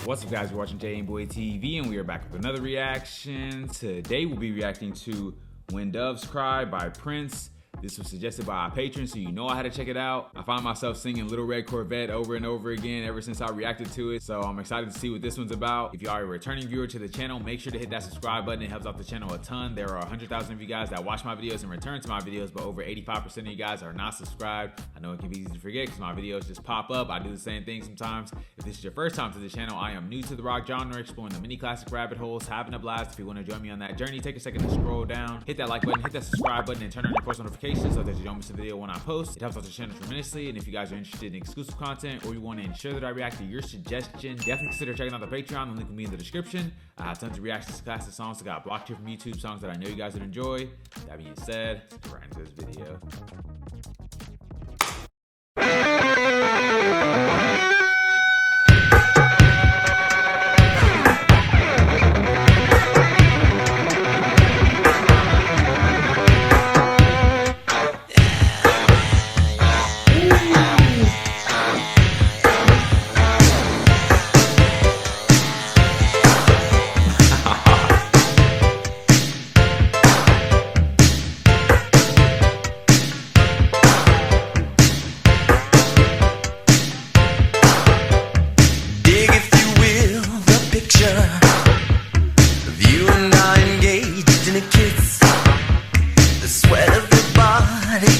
What's up, guys? You're watching Boy TV, and we are back with another reaction. Today we'll be reacting to When Doves Cry by Prince. This was suggested by a patron, so you know I had to check it out. I find myself singing Little Red Corvette over and over again ever since I reacted to it, so I'm excited to see what this one's about. If you are a returning viewer to the channel, make sure to hit that subscribe button. It helps out the channel a ton. There are 100,000 of you guys that watch my videos and return to my videos, but over 85% of you guys are not subscribed. I know it can be easy to forget because my videos just pop up. I do the same thing sometimes. If this is your first time to the channel, I am new to the rock genre, exploring the many classic rabbit holes, having a blast. If you want to join me on that journey, take a second to scroll down, hit that like button, hit that subscribe button, and turn on your post notifications so that you don't miss a video when I post. It helps out the channel tremendously, and if you guys are interested in exclusive content or you want to ensure that I react to your suggestion, definitely consider checking out the Patreon. The link will be in the description. I have tons of reactions to classic songs that got blocked here from YouTube, songs that I know you guys would enjoy. That being said, right into this video.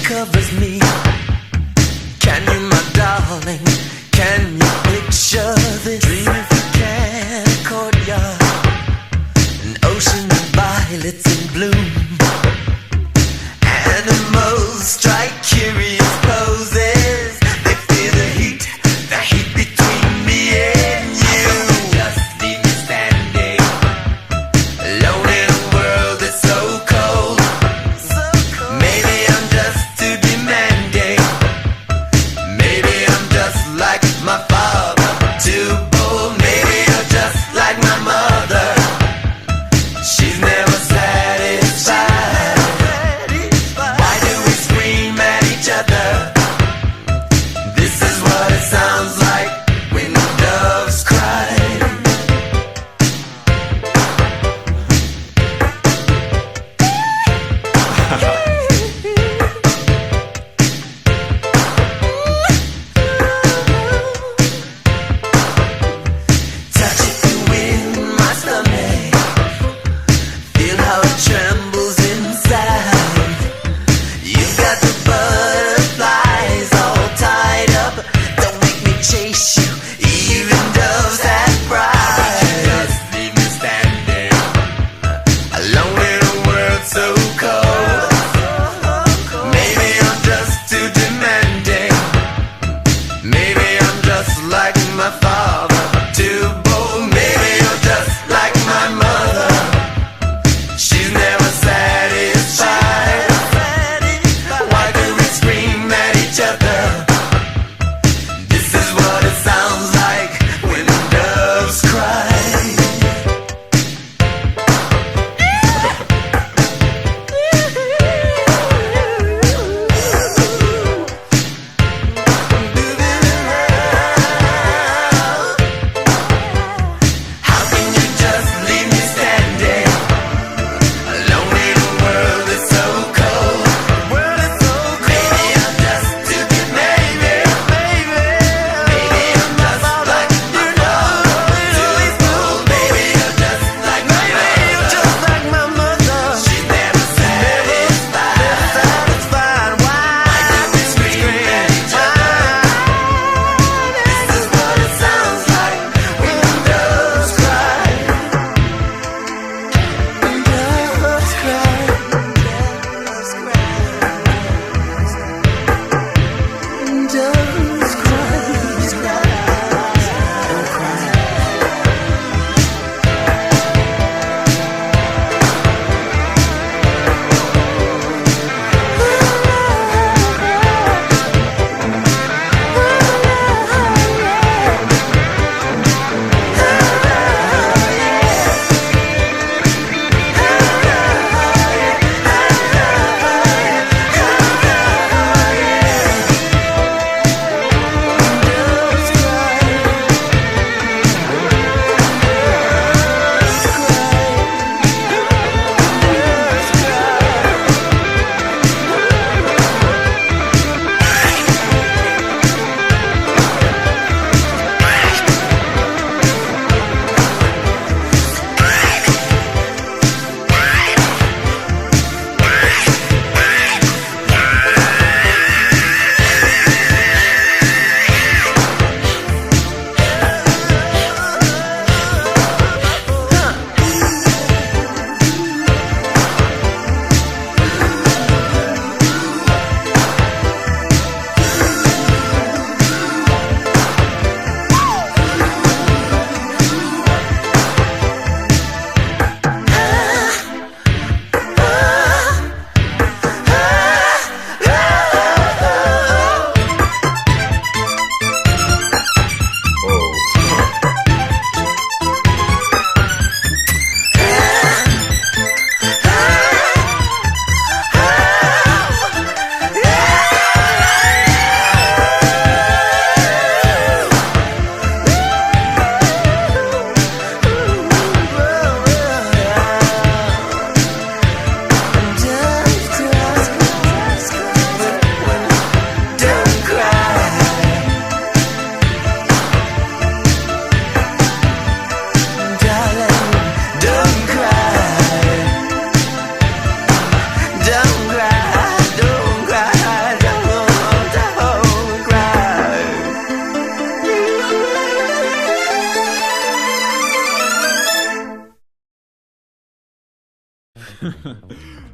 Covers me. Can you, my darling, can you picture this? Dream if you can, a courtyard, an ocean of violets in bloom. Animals strike curious poses. They feel the heat between me and you. Just leave me standing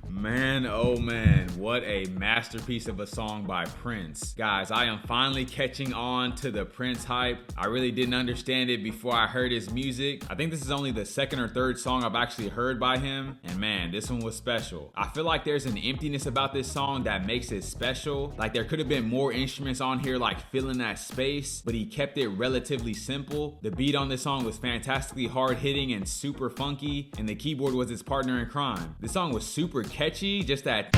Man, oh man, what a masterpiece of a song by Prince. Guys, I am finally catching on to the Prince hype. I really didn't understand it before I heard his music. I think this is only the second or third song I've actually heard by him, and man, this one was special. I feel like there's an emptiness about this song that makes it special. Like there could have been more instruments on here like filling that space, but he kept it relatively simple. The beat on this song was fantastically hard hitting and super funky, and the keyboard was his partner in crime. This song was super catchy, just that.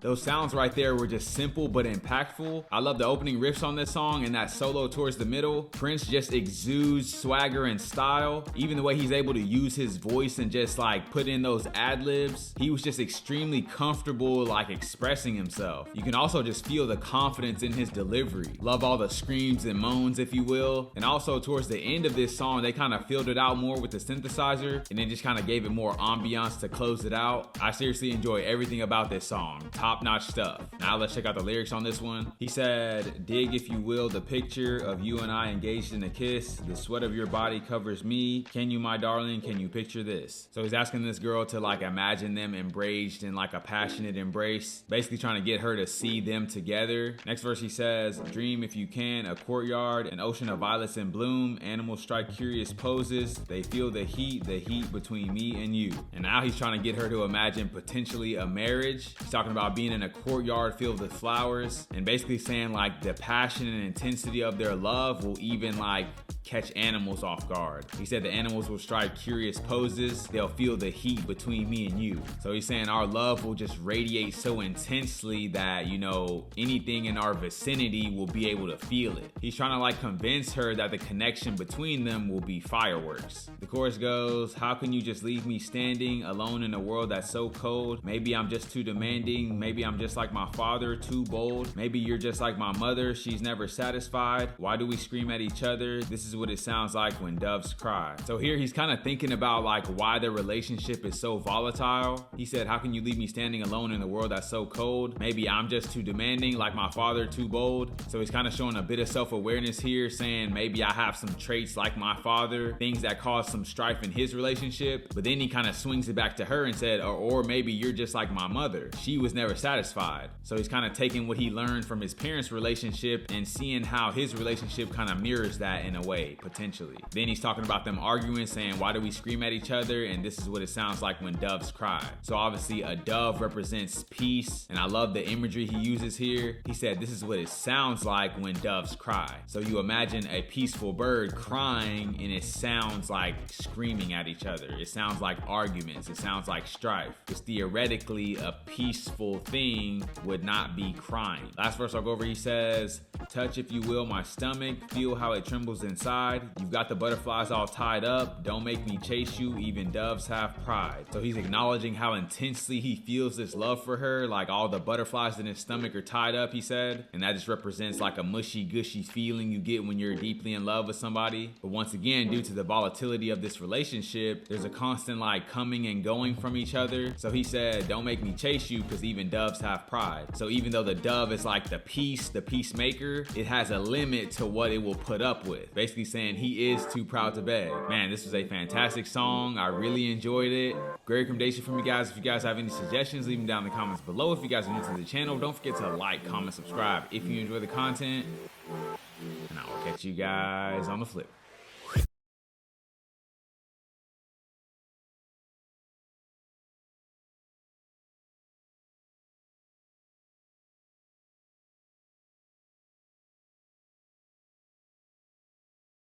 Those sounds right there were just simple but impactful. I love the opening riffs on this song and that solo towards the middle. Prince just exudes swagger and style. Even the way he's able to use his voice and just like put in those ad-libs. He was just extremely comfortable like expressing himself. You can also just feel the confidence in his delivery. Love all the screams and moans, if you will. And also towards the end of this song, they kind of filled it out more with the synthesizer and then just kind of gave it more ambiance to close it out. I seriously enjoy everything about this song. Top-notch stuff. Now let's check out the lyrics on this one. He said, dig if you will the picture of you and I engaged in a kiss. The sweat of your body covers me. Can you, my darling, can you picture this? So he's asking this girl to like imagine them embraced in like a passionate embrace. Basically trying to get her to see them together. Next verse he says, dream if you can, a courtyard, an ocean of violets in bloom. Animals strike curious poses. They feel the heat between me and you. And now he's trying to get her to imagine potentially a marriage. He's talking about being in a courtyard filled with flowers and basically saying like the passion and intensity of their love will even like catch animals off guard. He said the animals will strike curious poses. They'll feel the heat between me and you. So he's saying our love will just radiate so intensely that, you know, anything in our vicinity will be able to feel it. He's trying to like convince her that the connection between them will be fireworks. The chorus goes, how can you just leave me standing alone in a world that's so cold? Maybe I'm just too demanding. Maybe I'm just like my father, too bold. Maybe you're just like my mother. She's never satisfied. Why do we scream at each other? This is what it sounds like when doves cry. So here he's kind of thinking about like why their relationship is so volatile. He said, how can you leave me standing alone in a world that's so cold? Maybe I'm just too demanding, like my father, too bold. So he's kind of showing a bit of self-awareness here, saying maybe I have some traits like my father, things that cause some strife in his relationship. But then he kind of swings it back to her and said, or maybe you're just like my mother. She was never satisfied. So he's kind of taking what he learned from his parents' relationship and seeing how his relationship kind of mirrors that in a way, potentially. Then he's talking about them arguing, saying, why do we scream at each other? And this is what it sounds like when doves cry. So obviously a dove represents peace, and I love the imagery he uses here. He said, this is what it sounds like when doves cry. So you imagine a peaceful bird crying, and it sounds like screaming at each other. It sounds like arguments. It sounds like strife. Because theoretically, a peaceful thing would not be crying. Last verse I'll go over, he says, touch if you will my stomach, feel how it trembles inside. You've got the butterflies all tied up. Don't make me chase you. Even doves have pride. So he's acknowledging how intensely he feels this love for her. Like all the butterflies in his stomach are tied up, he said. And that just represents like a mushy gushy feeling you get when you're deeply in love with somebody. But once again, due to the volatility of this relationship, there's a constant like coming and going from each other. So he said, don't make me chase you because even doves have pride. So even though the dove is like the peacemaker, it has a limit to what it will put up with. Basically saying he is too proud to beg. Man, this was a fantastic song. I really enjoyed it. Great recommendation from you guys. If you guys have any suggestions, leave them down in the comments below. If you guys are new to the channel, don't forget to like, comment, subscribe if you enjoy the content. And I will catch you guys on the flip.